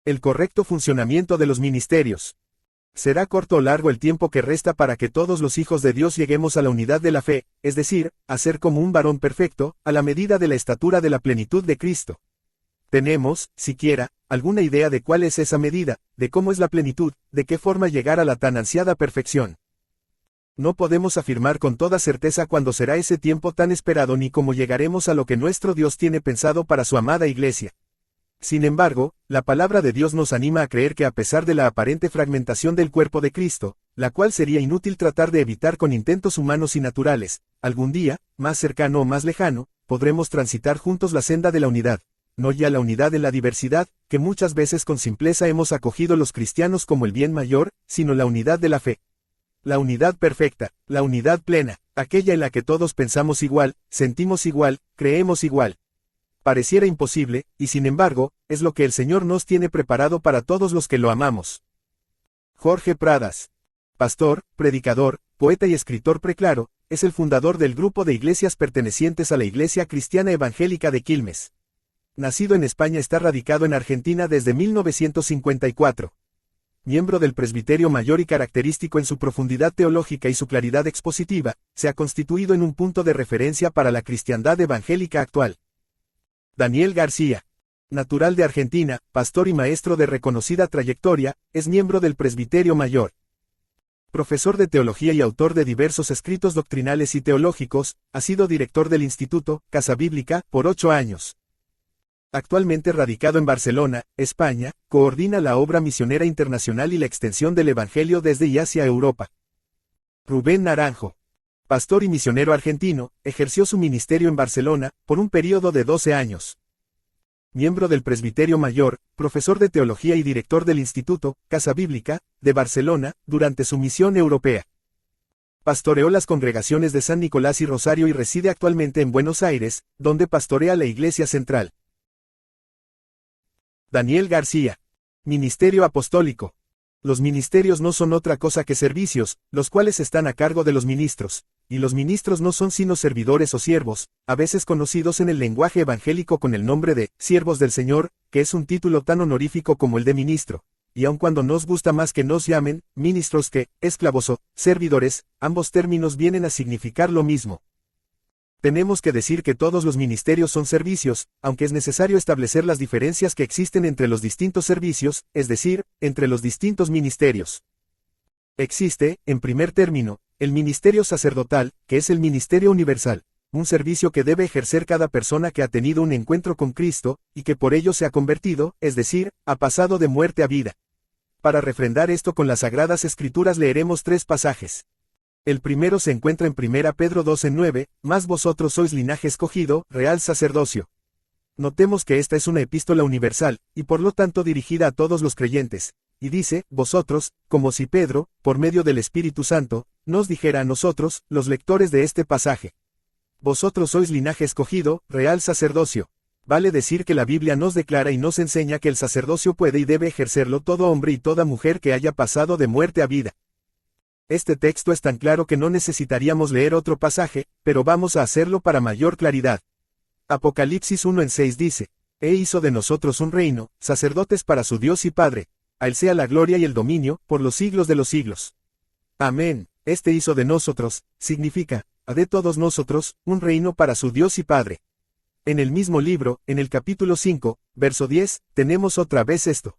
El correcto funcionamiento de los ministerios. Será corto o largo el tiempo que resta para que todos los hijos de Dios lleguemos a la unidad de la fe, es decir, a ser como un varón perfecto, a la medida de la estatura de la plenitud de Cristo. ¿Tenemos, siquiera, alguna idea de cuál es esa medida, de cómo es la plenitud, de qué forma llegar a la tan ansiada perfección? No podemos afirmar con toda certeza cuándo será ese tiempo tan esperado ni cómo llegaremos a lo que nuestro Dios tiene pensado para su amada iglesia. Sin embargo, la palabra de Dios nos anima a creer que a pesar de la aparente fragmentación del cuerpo de Cristo, la cual sería inútil tratar de evitar con intentos humanos y naturales, algún día, más cercano o más lejano, podremos transitar juntos la senda de la unidad, no ya la unidad en la diversidad, que muchas veces con simpleza hemos acogido los cristianos como el bien mayor, sino la unidad de la fe. La unidad perfecta, la unidad plena, aquella en la que todos pensamos igual, sentimos igual, creemos igual. Pareciera imposible, y sin embargo, es lo que el Señor nos tiene preparado para todos los que lo amamos. Jorge Pradas. Pastor, predicador, poeta y escritor preclaro, es el fundador del grupo de iglesias pertenecientes a la Iglesia Cristiana Evangélica de Quilmes. Nacido en España, está radicado en Argentina desde 1954. Miembro del Presbiterio Mayor y característico en su profundidad teológica y su claridad expositiva, se ha constituido en un punto de referencia para la cristiandad evangélica actual. Daniel García. Natural de Argentina, pastor y maestro de reconocida trayectoria, es miembro del Presbiterio Mayor. Profesor de teología y autor de diversos escritos doctrinales y teológicos, ha sido director del Instituto Casa Bíblica por 8 años. Actualmente radicado en Barcelona, España, coordina la obra misionera internacional y la extensión del Evangelio desde y hacia Europa. Rubén Naranjo. Pastor y misionero argentino, ejerció su ministerio en Barcelona, por un período de 12 años. Miembro del Presbiterio Mayor, profesor de teología y director del Instituto Casa Bíblica, de Barcelona, durante su misión europea. Pastoreó las congregaciones de San Nicolás y Rosario y reside actualmente en Buenos Aires, donde pastorea la Iglesia Central. Daniel García. Ministerio Apostólico. Los ministerios no son otra cosa que servicios, los cuales están a cargo de los ministros, y los ministros no son sino servidores o siervos, a veces conocidos en el lenguaje evangélico con el nombre de siervos del Señor, que es un título tan honorífico como el de ministro, y aun cuando nos gusta más que nos llamen ministros que esclavos o servidores, ambos términos vienen a significar lo mismo. Tenemos que decir que todos los ministerios son servicios, aunque es necesario establecer las diferencias que existen entre los distintos servicios, es decir, entre los distintos ministerios. Existe, en primer término, el ministerio sacerdotal, que es el ministerio universal, un servicio que debe ejercer cada persona que ha tenido un encuentro con Cristo, y que por ello se ha convertido, es decir, ha pasado de muerte a vida. Para refrendar esto con las Sagradas Escrituras leeremos 3 pasajes. El primero se encuentra en 1 Pedro 2:9, mas vosotros sois linaje escogido, real sacerdocio. Notemos que esta es una epístola universal, y por lo tanto dirigida a todos los creyentes, y dice, vosotros, como si Pedro, por medio del Espíritu Santo, nos dijera a nosotros, los lectores de este pasaje. Vosotros sois linaje escogido, real sacerdocio. Vale decir que la Biblia nos declara y nos enseña que el sacerdocio puede y debe ejercerlo todo hombre y toda mujer que haya pasado de muerte a vida. Este texto es tan claro que no necesitaríamos leer otro pasaje, pero vamos a hacerlo para mayor claridad. Apocalipsis 1:6 dice, e hizo de nosotros un reino, sacerdotes para su Dios y Padre. A él sea la gloria y el dominio, por los siglos de los siglos. Amén. Este hizo de nosotros, significa, a de todos nosotros, un reino para su Dios y Padre. En el mismo libro, en el capítulo 5, verso 10, tenemos otra vez esto.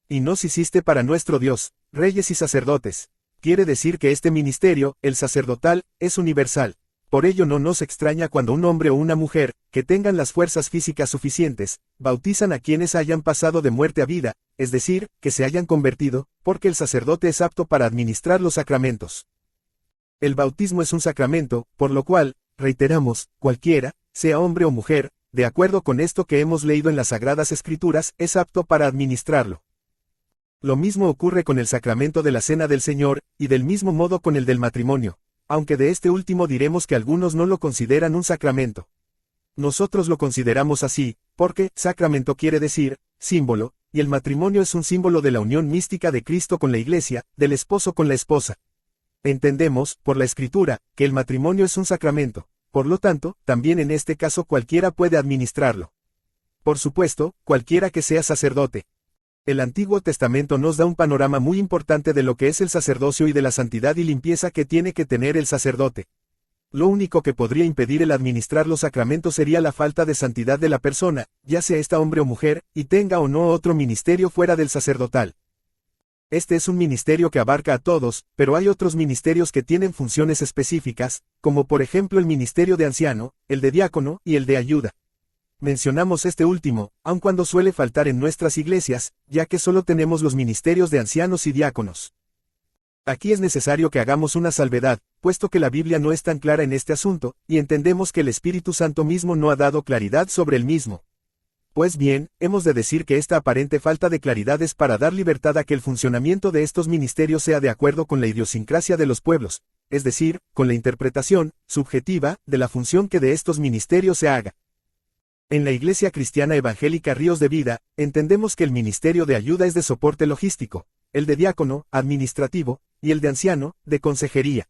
Y nos hiciste para nuestro Dios, reyes y sacerdotes. Quiere decir que este ministerio, el sacerdotal, es universal. Por ello no nos extraña cuando un hombre o una mujer, que tengan las fuerzas físicas suficientes, bautizan a quienes hayan pasado de muerte a vida, es decir, que se hayan convertido, porque el sacerdote es apto para administrar los sacramentos. El bautismo es un sacramento, por lo cual, reiteramos, cualquiera, sea hombre o mujer, de acuerdo con esto que hemos leído en las Sagradas Escrituras, es apto para administrarlo. Lo mismo ocurre con el sacramento de la Cena del Señor, y del mismo modo con el del matrimonio, aunque de este último diremos que algunos no lo consideran un sacramento. Nosotros lo consideramos así, porque sacramento quiere decir símbolo, y el matrimonio es un símbolo de la unión mística de Cristo con la Iglesia, del esposo con la esposa. Entendemos, por la Escritura, que el matrimonio es un sacramento, por lo tanto, también en este caso cualquiera puede administrarlo. Por supuesto, cualquiera que sea sacerdote. El Antiguo Testamento nos da un panorama muy importante de lo que es el sacerdocio y de la santidad y limpieza que tiene que tener el sacerdote. Lo único que podría impedir el administrar los sacramentos sería la falta de santidad de la persona, ya sea esta hombre o mujer, y tenga o no otro ministerio fuera del sacerdotal. Este es un ministerio que abarca a todos, pero hay otros ministerios que tienen funciones específicas, como por ejemplo el ministerio de anciano, el de diácono y el de ayuda. Mencionamos este último, aun cuando suele faltar en nuestras iglesias, ya que solo tenemos los ministerios de ancianos y diáconos. Aquí es necesario que hagamos una salvedad, puesto que la Biblia no es tan clara en este asunto, y entendemos que el Espíritu Santo mismo no ha dado claridad sobre el mismo. Pues bien, hemos de decir que esta aparente falta de claridad es para dar libertad a que el funcionamiento de estos ministerios sea de acuerdo con la idiosincrasia de los pueblos, es decir, con la interpretación, subjetiva, de la función que de estos ministerios se haga. En la Iglesia Cristiana Evangélica Ríos de Vida, entendemos que el ministerio de ayuda es de soporte logístico, el de diácono, administrativo, y el de anciano, de consejería.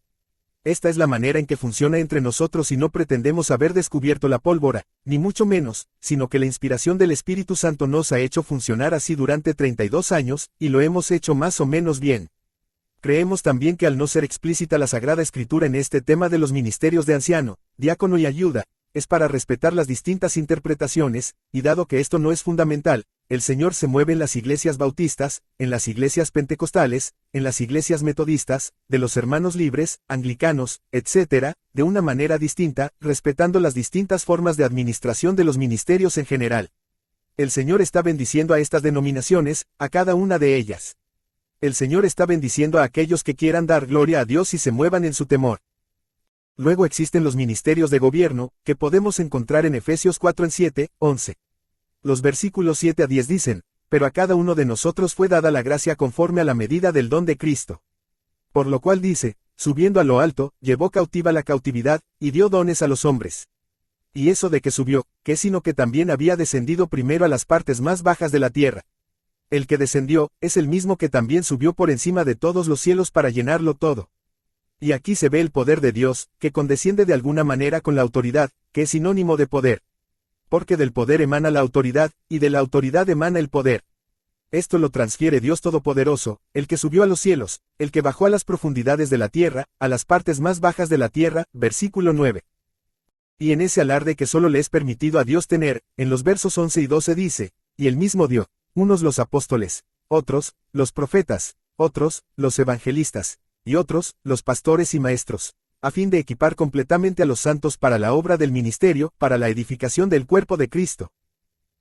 Esta es la manera en que funciona entre nosotros y no pretendemos haber descubierto la pólvora, ni mucho menos, sino que la inspiración del Espíritu Santo nos ha hecho funcionar así durante 32 años, y lo hemos hecho más o menos bien. Creemos también que al no ser explícita la Sagrada Escritura en este tema de los ministerios de anciano, diácono y ayuda, es para respetar las distintas interpretaciones, y dado que esto no es fundamental, el Señor se mueve en las iglesias bautistas, en las iglesias pentecostales, en las iglesias metodistas, de los hermanos libres, anglicanos, etc., de una manera distinta, respetando las distintas formas de administración de los ministerios en general. El Señor está bendiciendo a estas denominaciones, a cada una de ellas. El Señor está bendiciendo a aquellos que quieran dar gloria a Dios y se muevan en su temor. Luego existen los ministerios de gobierno, que podemos encontrar en Efesios 4 en 7, 11. Los versículos 7 a 10 dicen, pero a cada uno de nosotros fue dada la gracia conforme a la medida del don de Cristo. Por lo cual dice, subiendo a lo alto, llevó cautiva la cautividad, y dio dones a los hombres. Y eso de que subió, que sino que también había descendido primero a las partes más bajas de la tierra. El que descendió, es el mismo que también subió por encima de todos los cielos para llenarlo todo. Y aquí se ve el poder de Dios, que condesciende de alguna manera con la autoridad, que es sinónimo de poder. Porque del poder emana la autoridad, y de la autoridad emana el poder. Esto lo transfiere Dios Todopoderoso, el que subió a los cielos, el que bajó a las profundidades de la tierra, a las partes más bajas de la tierra, versículo 9. Y en ese alarde que solo le es permitido a Dios tener, en los versos 11 y 12 dice, y él mismo dio, unos los apóstoles, otros, los profetas, otros, los evangelistas, y otros, los pastores y maestros, a fin de equipar completamente a los santos para la obra del ministerio, para la edificación del cuerpo de Cristo.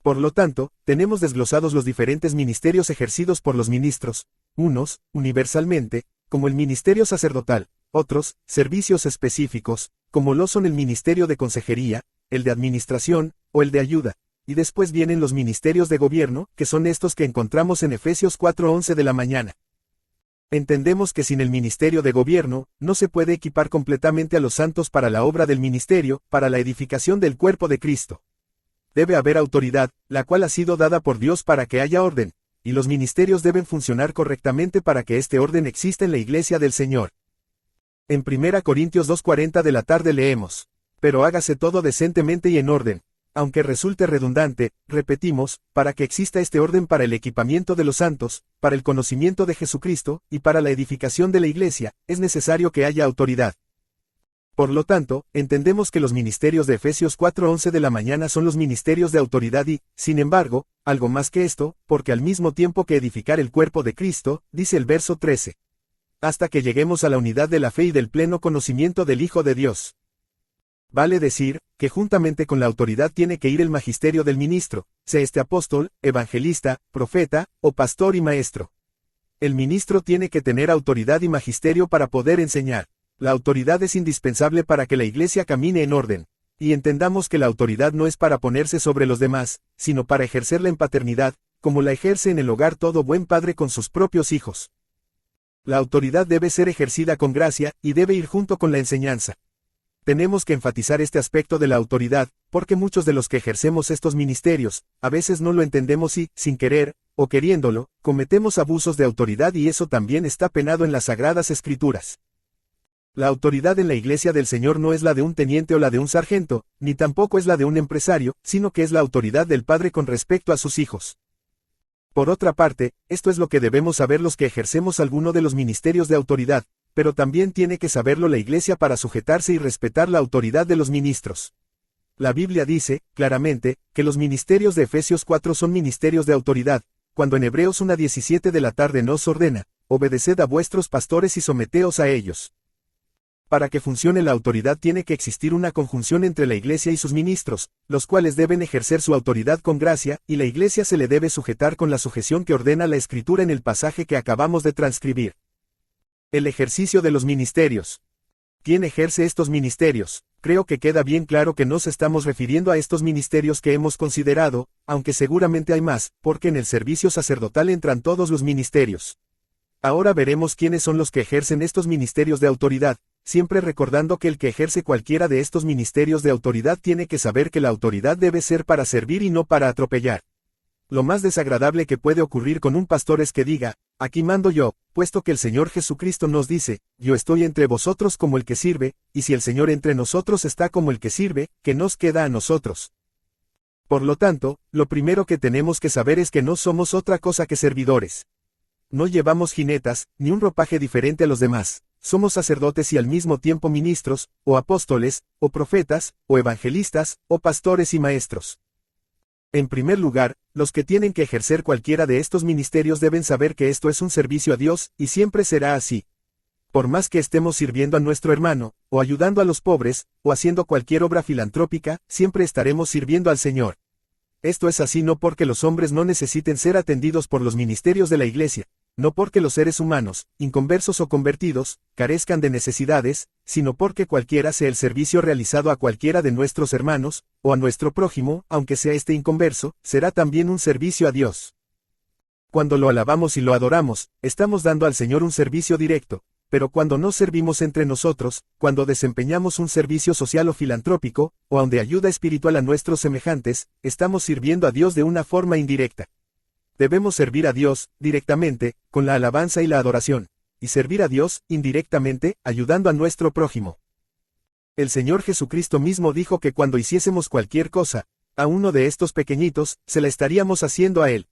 Por lo tanto, tenemos desglosados los diferentes ministerios ejercidos por los ministros, unos, universalmente, como el ministerio sacerdotal, otros, servicios específicos, como lo son el ministerio de consejería, el de administración, o el de ayuda, y después vienen los ministerios de gobierno, que son estos que encontramos en Efesios 4:11 de la mañana. Entendemos que sin el ministerio de gobierno, no se puede equipar completamente a los santos para la obra del ministerio, para la edificación del cuerpo de Cristo. Debe haber autoridad, la cual ha sido dada por Dios para que haya orden, y los ministerios deben funcionar correctamente para que este orden exista en la iglesia del Señor. En 1 Corintios 2:40 de la tarde leemos, pero hágase todo decentemente y en orden. Aunque resulte redundante, repetimos, para que exista este orden para el equipamiento de los santos, para el conocimiento de Jesucristo, y para la edificación de la iglesia, es necesario que haya autoridad. Por lo tanto, entendemos que los ministerios de Efesios 4:11 de la mañana son los ministerios de autoridad y, sin embargo, algo más que esto, porque al mismo tiempo que edificar el cuerpo de Cristo, dice el verso 13. Hasta que lleguemos a la unidad de la fe y del pleno conocimiento del Hijo de Dios. Vale decir, que juntamente con la autoridad tiene que ir el magisterio del ministro, sea este apóstol, evangelista, profeta, o pastor y maestro. El ministro tiene que tener autoridad y magisterio para poder enseñar. La autoridad es indispensable para que la iglesia camine en orden. Y entendamos que la autoridad no es para ponerse sobre los demás, sino para ejercerla en paternidad, como la ejerce en el hogar todo buen padre con sus propios hijos. La autoridad debe ser ejercida con gracia, y debe ir junto con la enseñanza. Tenemos que enfatizar este aspecto de la autoridad, porque muchos de los que ejercemos estos ministerios, a veces no lo entendemos y, sin querer, o queriéndolo, cometemos abusos de autoridad y eso también está penado en las Sagradas Escrituras. La autoridad en la iglesia del Señor no es la de un teniente o la de un sargento, ni tampoco es la de un empresario, sino que es la autoridad del Padre con respecto a sus hijos. Por otra parte, esto es lo que debemos saber los que ejercemos alguno de los ministerios de autoridad, pero también tiene que saberlo la Iglesia para sujetarse y respetar la autoridad de los ministros. La Biblia dice, claramente, que los ministerios de Efesios 4 son ministerios de autoridad, cuando en Hebreos 1:17 de la tarde nos ordena, obedeced a vuestros pastores y someteos a ellos. Para que funcione la autoridad tiene que existir una conjunción entre la Iglesia y sus ministros, los cuales deben ejercer su autoridad con gracia, y la Iglesia se le debe sujetar con la sujeción que ordena la Escritura en el pasaje que acabamos de transcribir. El ejercicio de los ministerios. ¿Quién ejerce estos ministerios? Creo que queda bien claro que nos estamos refiriendo a estos ministerios que hemos considerado, aunque seguramente hay más, porque en el servicio sacerdotal entran todos los ministerios. Ahora veremos quiénes son los que ejercen estos ministerios de autoridad, siempre recordando que el que ejerce cualquiera de estos ministerios de autoridad tiene que saber que la autoridad debe ser para servir y no para atropellar. Lo más desagradable que puede ocurrir con un pastor es que diga, aquí mando yo, puesto que el Señor Jesucristo nos dice, yo estoy entre vosotros como el que sirve, y si el Señor entre nosotros está como el que sirve, ¿qué nos queda a nosotros? Por lo tanto, lo primero que tenemos que saber es que no somos otra cosa que servidores. No llevamos jinetas, ni un ropaje diferente a los demás. Somos sacerdotes y al mismo tiempo ministros, o apóstoles, o profetas, o evangelistas, o pastores y maestros. En primer lugar, los que tienen que ejercer cualquiera de estos ministerios deben saber que esto es un servicio a Dios, y siempre será así. Por más que estemos sirviendo a nuestro hermano, o ayudando a los pobres, o haciendo cualquier obra filantrópica, siempre estaremos sirviendo al Señor. Esto es así no porque los hombres no necesiten ser atendidos por los ministerios de la Iglesia, no porque los seres humanos, inconversos o convertidos, carezcan de necesidades, sino porque cualquiera sea el servicio realizado a cualquiera de nuestros hermanos, o a nuestro prójimo, aunque sea este inconverso, será también un servicio a Dios. Cuando lo alabamos y lo adoramos, estamos dando al Señor un servicio directo, pero cuando no servimos entre nosotros, cuando desempeñamos un servicio social o filantrópico, o aun de ayuda espiritual a nuestros semejantes, estamos sirviendo a Dios de una forma indirecta. Debemos servir a Dios, directamente, con la alabanza y la adoración, y servir a Dios, indirectamente, ayudando a nuestro prójimo. El Señor Jesucristo mismo dijo que cuando hiciésemos cualquier cosa, a uno de estos pequeñitos, se la estaríamos haciendo a Él.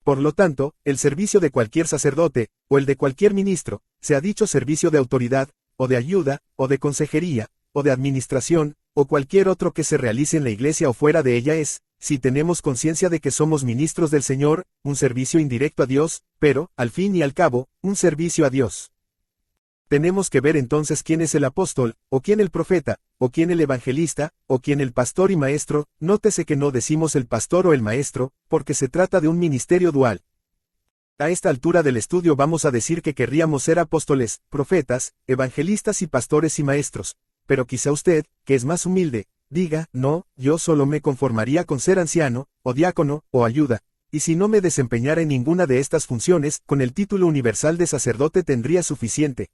Por lo tanto, el servicio de cualquier sacerdote, o el de cualquier ministro, sea dicho servicio de autoridad, o de ayuda, o de consejería, o de administración, o cualquier otro que se realice en la iglesia o fuera de ella es, si tenemos conciencia de que somos ministros del Señor, un servicio indirecto a Dios, pero, al fin y al cabo, un servicio a Dios. Tenemos que ver entonces quién es el apóstol, o quién el profeta, o quién el evangelista, o quién el pastor y maestro. Nótese que no decimos el pastor o el maestro, porque se trata de un ministerio dual. A esta altura del estudio vamos a decir que querríamos ser apóstoles, profetas, evangelistas y pastores y maestros, pero quizá usted, que es más humilde, diga, no, yo solo me conformaría con ser anciano, o diácono, o ayuda, y si no me desempeñara en ninguna de estas funciones, con el título universal de sacerdote tendría suficiente.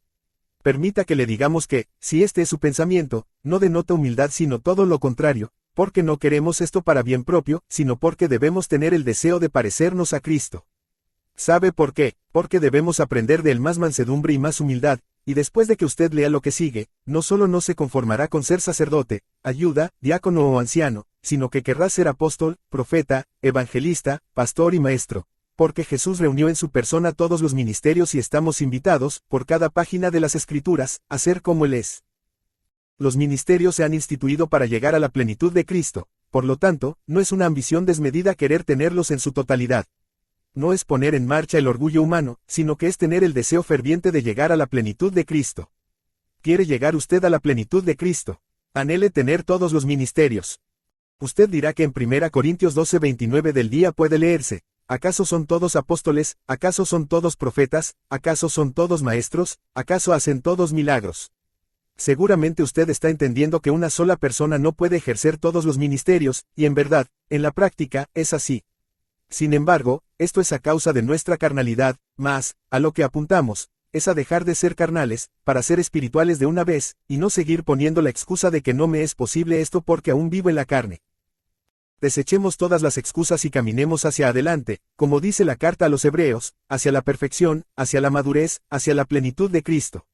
Permita que le digamos que, si este es su pensamiento, no denota humildad sino todo lo contrario, porque no queremos esto para bien propio, sino porque debemos tener el deseo de parecernos a Cristo. ¿Sabe por qué? Porque debemos aprender de él más mansedumbre y más humildad, y después de que usted lea lo que sigue, no solo no se conformará con ser sacerdote, ayuda, diácono o anciano, sino que querrá ser apóstol, profeta, evangelista, pastor y maestro. Porque Jesús reunió en su persona todos los ministerios y estamos invitados, por cada página de las Escrituras, a ser como Él es. Los ministerios se han instituido para llegar a la plenitud de Cristo, por lo tanto, no es una ambición desmedida querer tenerlos en su totalidad. No es poner en marcha el orgullo humano, sino que es tener el deseo ferviente de llegar a la plenitud de Cristo. ¿Quiere llegar usted a la plenitud de Cristo? Anhele tener todos los ministerios. Usted dirá que en 1 Corintios 12:29 del día puede leerse, ¿acaso son todos apóstoles? ¿Acaso son todos profetas? ¿Acaso son todos maestros? ¿Acaso hacen todos milagros? Seguramente usted está entendiendo que una sola persona no puede ejercer todos los ministerios, y en verdad, en la práctica, es así. Sin embargo, esto es a causa de nuestra carnalidad, mas, a lo que apuntamos, es a dejar de ser carnales, para ser espirituales de una vez, y no seguir poniendo la excusa de que no me es posible esto porque aún vivo en la carne. Desechemos todas las excusas y caminemos hacia adelante, como dice la carta a los Hebreos, hacia la perfección, hacia la madurez, hacia la plenitud de Cristo.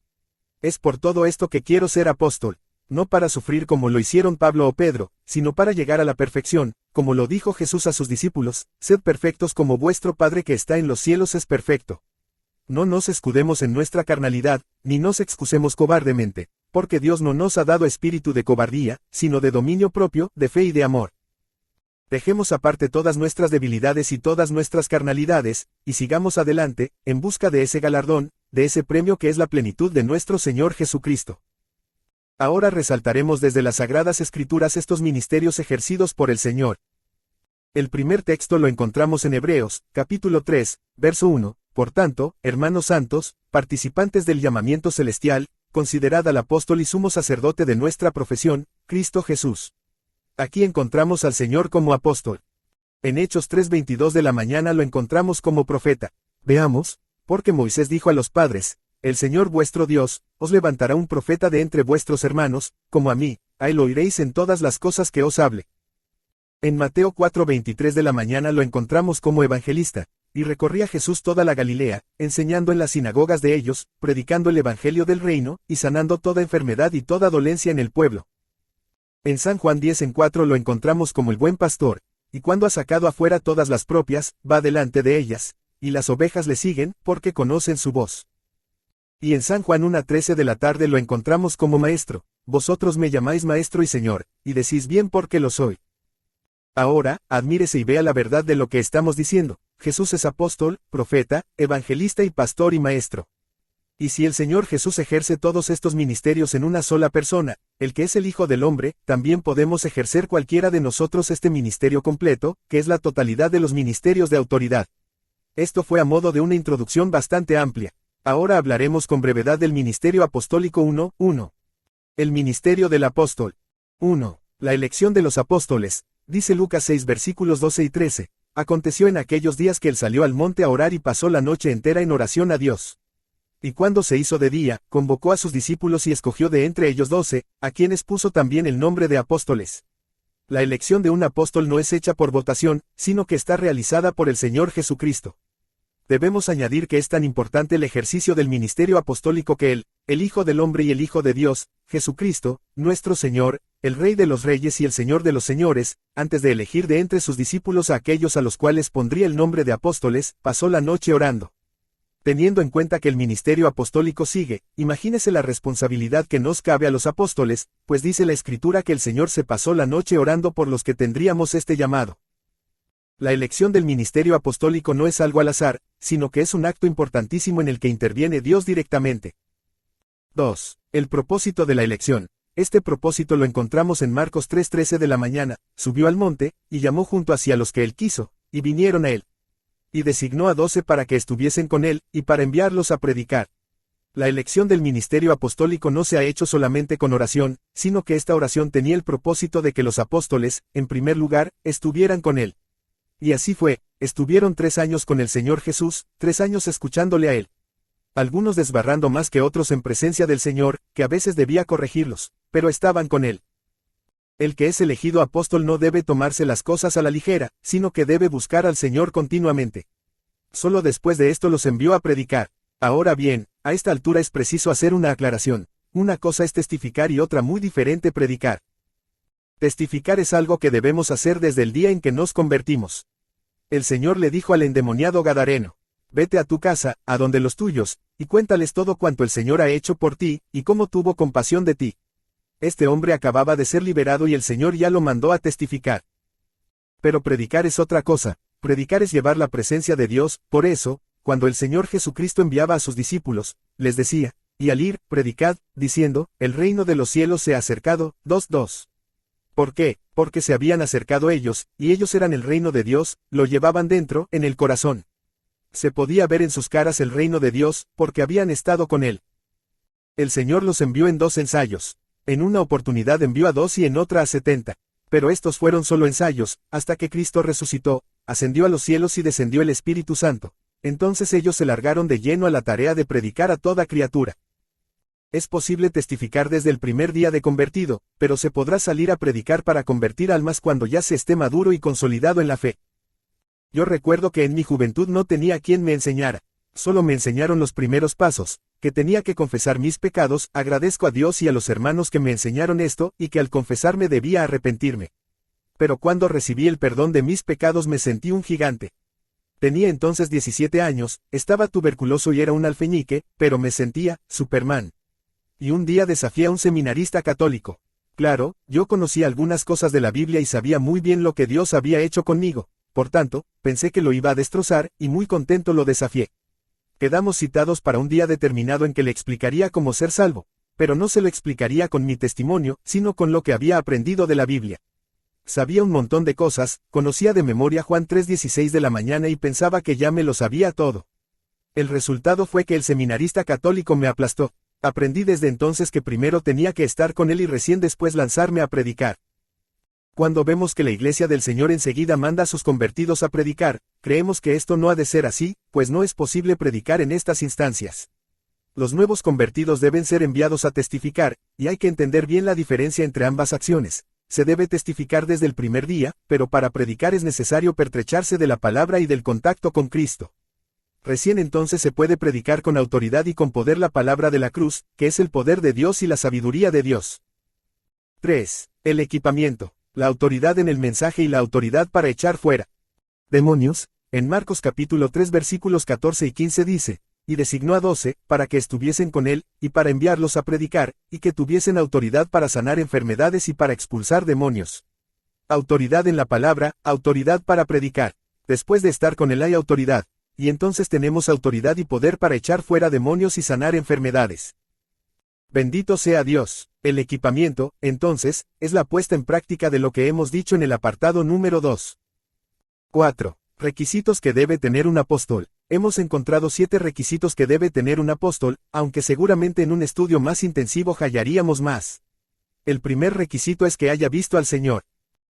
Es por todo esto que quiero ser apóstol. No para sufrir como lo hicieron Pablo o Pedro, sino para llegar a la perfección, como lo dijo Jesús a sus discípulos, sed perfectos como vuestro Padre que está en los cielos es perfecto. No nos escudemos en nuestra carnalidad, ni nos excusemos cobardemente, porque Dios no nos ha dado espíritu de cobardía, sino de dominio propio, de fe y de amor. Dejemos aparte todas nuestras debilidades y todas nuestras carnalidades, y sigamos adelante, en busca de ese galardón, de ese premio que es la plenitud de nuestro Señor Jesucristo. Ahora resaltaremos desde las Sagradas Escrituras estos ministerios ejercidos por el Señor. El primer texto lo encontramos en Hebreos, capítulo 3, verso 1, por tanto, hermanos santos, participantes del llamamiento celestial, considerad al apóstol y sumo sacerdote de nuestra profesión, Cristo Jesús. Aquí encontramos al Señor como apóstol. En Hechos 3:22 de la mañana lo encontramos como profeta. Veamos, porque Moisés dijo a los padres, el Señor vuestro Dios, os levantará un profeta de entre vuestros hermanos, como a mí, a él oiréis en todas las cosas que os hable. En Mateo 4:23 de la mañana lo encontramos como evangelista, y recorría Jesús toda la Galilea, enseñando en las sinagogas de ellos, predicando el evangelio del reino, y sanando toda enfermedad y toda dolencia en el pueblo. En San Juan 10:4 lo encontramos como el buen pastor, y cuando ha sacado afuera todas las propias, va delante de ellas, y las ovejas le siguen, porque conocen su voz. Y en San Juan 1:13 de la tarde lo encontramos como maestro, vosotros me llamáis maestro y señor, y decís bien porque lo soy. Ahora, admírese y vea la verdad de lo que estamos diciendo, Jesús es apóstol, profeta, evangelista y pastor y maestro. Y si el Señor Jesús ejerce todos estos ministerios en una sola persona, el que es el Hijo del Hombre, también podemos ejercer cualquiera de nosotros este ministerio completo, que es la totalidad de los ministerios de autoridad. Esto fue a modo de una introducción bastante amplia. Ahora hablaremos con brevedad del ministerio apostólico 1:1. El ministerio del apóstol. 1. La elección de los apóstoles. Dice Lucas 6 versículos 12 y 13. Aconteció en aquellos días que él salió al monte a orar y pasó la noche entera en oración a Dios. Y cuando se hizo de día, convocó a sus discípulos y escogió de entre ellos 12, a quienes puso también el nombre de apóstoles. La elección de un apóstol no es hecha por votación, sino que está realizada por el Señor Jesucristo. Debemos añadir que es tan importante el ejercicio del ministerio apostólico que él, el Hijo del Hombre y el Hijo de Dios, Jesucristo, nuestro Señor, el Rey de los Reyes y el Señor de los Señores, antes de elegir de entre sus discípulos a aquellos a los cuales pondría el nombre de apóstoles, pasó la noche orando. Teniendo en cuenta que el ministerio apostólico sigue, imagínese la responsabilidad que nos cabe a los apóstoles, pues dice la Escritura que el Señor se pasó la noche orando por los que tendríamos este llamado. La elección del ministerio apostólico no es algo al azar, sino que es un acto importantísimo en el que interviene Dios directamente. 2. El propósito de la elección. Este propósito lo encontramos en Marcos 3:13 de la mañana, subió al monte, y llamó junto hacia los que él quiso, y vinieron a él. Y designó a 12 para que estuviesen con él, y para enviarlos a predicar. La elección del ministerio apostólico no se ha hecho solamente con oración, sino que esta oración tenía el propósito de que los apóstoles, en primer lugar, estuvieran con él. Y así fue, estuvieron 3 años con el Señor Jesús, 3 años escuchándole a él. Algunos desbarrando más que otros en presencia del Señor, que a veces debía corregirlos, pero estaban con él. El que es elegido apóstol no debe tomarse las cosas a la ligera, sino que debe buscar al Señor continuamente. Solo después de esto los envió a predicar. Ahora bien, a esta altura es preciso hacer una aclaración. Una cosa es testificar y otra muy diferente predicar. Testificar es algo que debemos hacer desde el día en que nos convertimos. El Señor le dijo al endemoniado gadareno: vete a tu casa, a donde los tuyos, y cuéntales todo cuanto el Señor ha hecho por ti, y cómo tuvo compasión de ti. Este hombre acababa de ser liberado y el Señor ya lo mandó a testificar. Pero predicar es otra cosa, predicar es llevar la presencia de Dios, por eso, cuando el Señor Jesucristo enviaba a sus discípulos, les decía, y al ir, predicad, diciendo, el reino de los cielos se ha acercado, 2:2. ¿Por qué? Porque se habían acercado ellos, y ellos eran el reino de Dios, lo llevaban dentro, en el corazón. Se podía ver en sus caras el reino de Dios, porque habían estado con él. El Señor los envió en 2 ensayos. En una oportunidad envió a 2 y en otra a 70. Pero estos fueron solo ensayos, hasta que Cristo resucitó, ascendió a los cielos y descendió el Espíritu Santo. Entonces ellos se largaron de lleno a la tarea de predicar a toda criatura. Es posible testificar desde el primer día de convertido, pero se podrá salir a predicar para convertir almas cuando ya se esté maduro y consolidado en la fe. Yo recuerdo que en mi juventud no tenía quien me enseñara. Solo me enseñaron los primeros pasos, que tenía que confesar mis pecados, agradezco a Dios y a los hermanos que me enseñaron esto, y que al confesarme debía arrepentirme. Pero cuando recibí el perdón de mis pecados me sentí un gigante. Tenía entonces 17 años, estaba tuberculoso y era un alfeñique, pero me sentía Superman. Y un día desafié a un seminarista católico. Claro, yo conocía algunas cosas de la Biblia y sabía muy bien lo que Dios había hecho conmigo, por tanto, pensé que lo iba a destrozar, y muy contento lo desafié. Quedamos citados para un día determinado en que le explicaría cómo ser salvo, pero no se lo explicaría con mi testimonio, sino con lo que había aprendido de la Biblia. Sabía un montón de cosas, conocía de memoria Juan 3:16 de la mañana y pensaba que ya me lo sabía todo. El resultado fue que el seminarista católico me aplastó. Aprendí desde entonces que primero tenía que estar con él y recién después lanzarme a predicar. Cuando vemos que la Iglesia del Señor enseguida manda a sus convertidos a predicar, creemos que esto no ha de ser así, pues no es posible predicar en estas instancias. Los nuevos convertidos deben ser enviados a testificar, y hay que entender bien la diferencia entre ambas acciones. Se debe testificar desde el primer día, pero para predicar es necesario pertrecharse de la palabra y del contacto con Cristo. Recién entonces se puede predicar con autoridad y con poder la palabra de la cruz, que es el poder de Dios y la sabiduría de Dios. 3. El equipamiento. La autoridad en el mensaje y la autoridad para echar fuera demonios. En Marcos capítulo 3 versículos 14 y 15 dice, y designó a 12, para que estuviesen con él, y para enviarlos a predicar, y que tuviesen autoridad para sanar enfermedades y para expulsar demonios. Autoridad en la palabra, autoridad para predicar. Después de estar con él hay autoridad, y entonces tenemos autoridad y poder para echar fuera demonios y sanar enfermedades. Bendito sea Dios. El equipamiento, entonces, es la puesta en práctica de lo que hemos dicho en el apartado número 2. 4. Requisitos que debe tener un apóstol. Hemos encontrado 7 requisitos que debe tener un apóstol, aunque seguramente en un estudio más intensivo hallaríamos más. El primer requisito es que haya visto al Señor.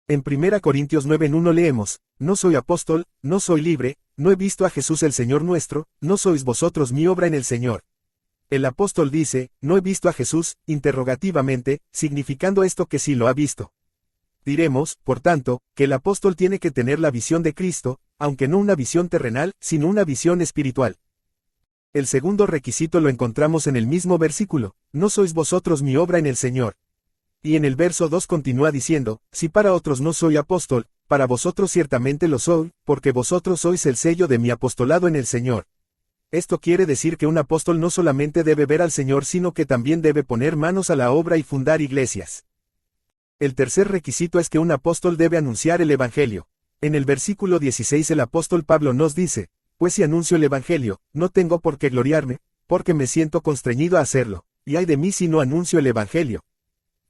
En 1 Corintios 9:1 leemos, no soy apóstol, no soy libre, no he visto a Jesús el Señor nuestro, no sois vosotros mi obra en el Señor. El apóstol dice, no he visto a Jesús, interrogativamente, significando esto que sí lo ha visto. Diremos, por tanto, que el apóstol tiene que tener la visión de Cristo, aunque no una visión terrenal, sino una visión espiritual. El segundo requisito lo encontramos en el mismo versículo, no sois vosotros mi obra en el Señor. Y en el verso 2 continúa diciendo, si para otros no soy apóstol, para vosotros ciertamente lo soy, porque vosotros sois el sello de mi apostolado en el Señor. Esto quiere decir que un apóstol no solamente debe ver al Señor sino que también debe poner manos a la obra y fundar iglesias. El tercer requisito es que un apóstol debe anunciar el Evangelio. En el versículo 16 el apóstol Pablo nos dice, pues si anuncio el Evangelio, no tengo por qué gloriarme, porque me siento constreñido a hacerlo, y ay de mí si no anuncio el Evangelio.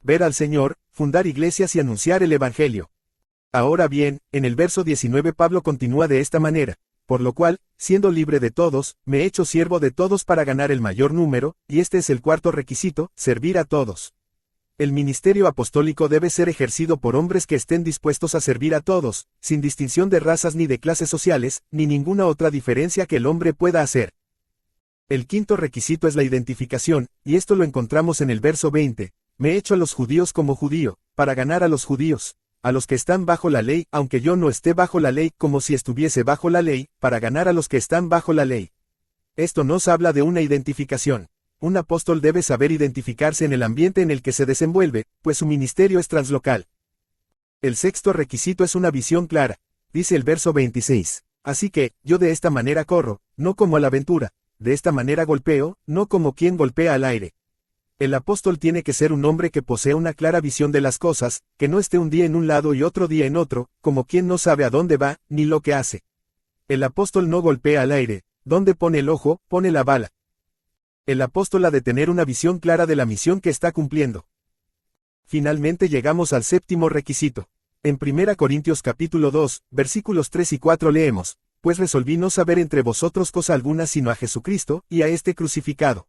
Ver al Señor, fundar iglesias y anunciar el Evangelio. Ahora bien, en el verso 19 Pablo continúa de esta manera, por lo cual, siendo libre de todos, me he hecho siervo de todos para ganar el mayor número, y este es el cuarto requisito, servir a todos. El ministerio apostólico debe ser ejercido por hombres que estén dispuestos a servir a todos, sin distinción de razas ni de clases sociales, ni ninguna otra diferencia que el hombre pueda hacer. El quinto requisito es la identificación, y esto lo encontramos en el verso 20, me he hecho a los judíos como judío, para ganar a los judíos. A los que están bajo la ley, aunque yo no esté bajo la ley, como si estuviese bajo la ley, para ganar a los que están bajo la ley. Esto nos habla de una identificación. Un apóstol debe saber identificarse en el ambiente en el que se desenvuelve, pues su ministerio es translocal. El sexto requisito es una visión clara. Dice el verso 26. Así que, yo de esta manera corro, no como a la aventura, de esta manera golpeo, no como quien golpea al aire. El apóstol tiene que ser un hombre que posea una clara visión de las cosas, que no esté un día en un lado y otro día en otro, como quien no sabe a dónde va, ni lo que hace. El apóstol no golpea al aire, donde pone el ojo, pone la bala. El apóstol ha de tener una visión clara de la misión que está cumpliendo. Finalmente llegamos al séptimo requisito. En 1 Corintios capítulo 2, versículos 3 y 4 leemos, pues resolví no saber entre vosotros cosa alguna sino a Jesucristo, y a este crucificado.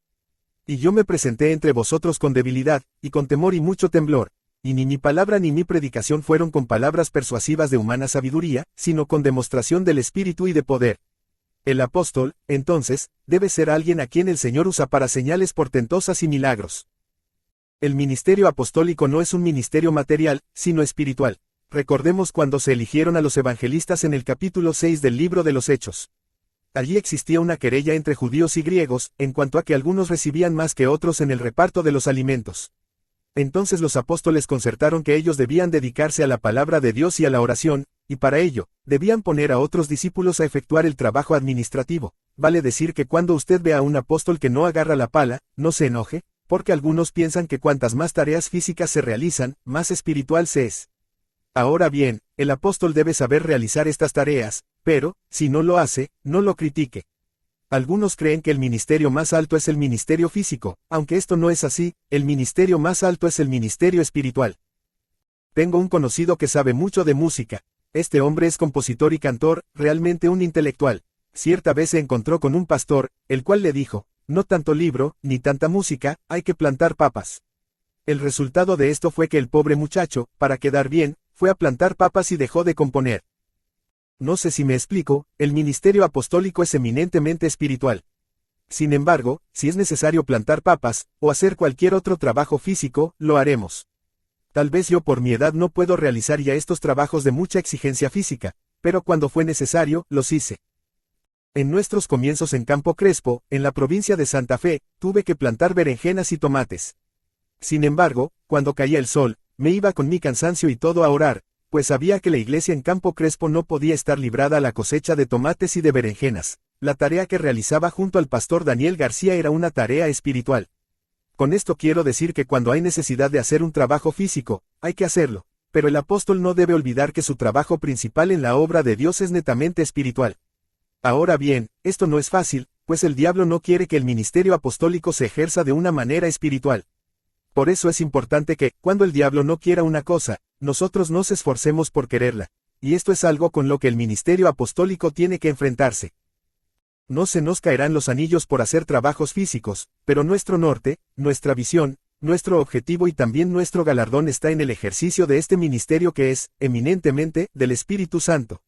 Y yo me presenté entre vosotros con debilidad, y con temor y mucho temblor, y ni mi palabra ni mi predicación fueron con palabras persuasivas de humana sabiduría, sino con demostración del Espíritu y de poder. El apóstol, entonces, debe ser alguien a quien el Señor usa para señales portentosas y milagros. El ministerio apostólico no es un ministerio material, sino espiritual. Recordemos cuando se eligieron a los evangelistas en el capítulo 6 del libro de los Hechos. Allí existía una querella entre judíos y griegos, en cuanto a que algunos recibían más que otros en el reparto de los alimentos. Entonces los apóstoles concertaron que ellos debían dedicarse a la palabra de Dios y a la oración, y para ello, debían poner a otros discípulos a efectuar el trabajo administrativo. Vale decir que cuando usted ve a un apóstol que no agarra la pala, no se enoje, porque algunos piensan que cuantas más tareas físicas se realizan, más espiritual se es. Ahora bien, el apóstol debe saber realizar estas tareas, pero, si no lo hace, no lo critique. Algunos creen que el ministerio más alto es el ministerio físico, aunque esto no es así, el ministerio más alto es el ministerio espiritual. Tengo un conocido que sabe mucho de música. Este hombre es compositor y cantor, realmente un intelectual. Cierta vez se encontró con un pastor, el cual le dijo, no tanto libro, ni tanta música, hay que plantar papas. El resultado de esto fue que el pobre muchacho, para quedar bien, fue a plantar papas y dejó de componer. No sé si me explico, el ministerio apostólico es eminentemente espiritual. Sin embargo, si es necesario plantar papas, o hacer cualquier otro trabajo físico, lo haremos. Tal vez yo por mi edad no puedo realizar ya estos trabajos de mucha exigencia física, pero cuando fue necesario, los hice. En nuestros comienzos en Campo Crespo, en la provincia de Santa Fe, tuve que plantar berenjenas y tomates. Sin embargo, cuando caía el sol, me iba con mi cansancio y todo a orar, pues sabía que la iglesia en Campo Crespo no podía estar librada a la cosecha de tomates y de berenjenas. La tarea que realizaba junto al pastor Daniel García era una tarea espiritual. Con esto quiero decir que cuando hay necesidad de hacer un trabajo físico, hay que hacerlo, pero el apóstol no debe olvidar que su trabajo principal en la obra de Dios es netamente espiritual. Ahora bien, esto no es fácil, pues el diablo no quiere que el ministerio apostólico se ejerza de una manera espiritual. Por eso es importante que, cuando el diablo no quiera una cosa, nosotros nos esforcemos por quererla, y esto es algo con lo que el ministerio apostólico tiene que enfrentarse. No se nos caerán los anillos por hacer trabajos físicos, pero nuestro norte, nuestra visión, nuestro objetivo y también nuestro galardón está en el ejercicio de este ministerio que es, eminentemente, del Espíritu Santo.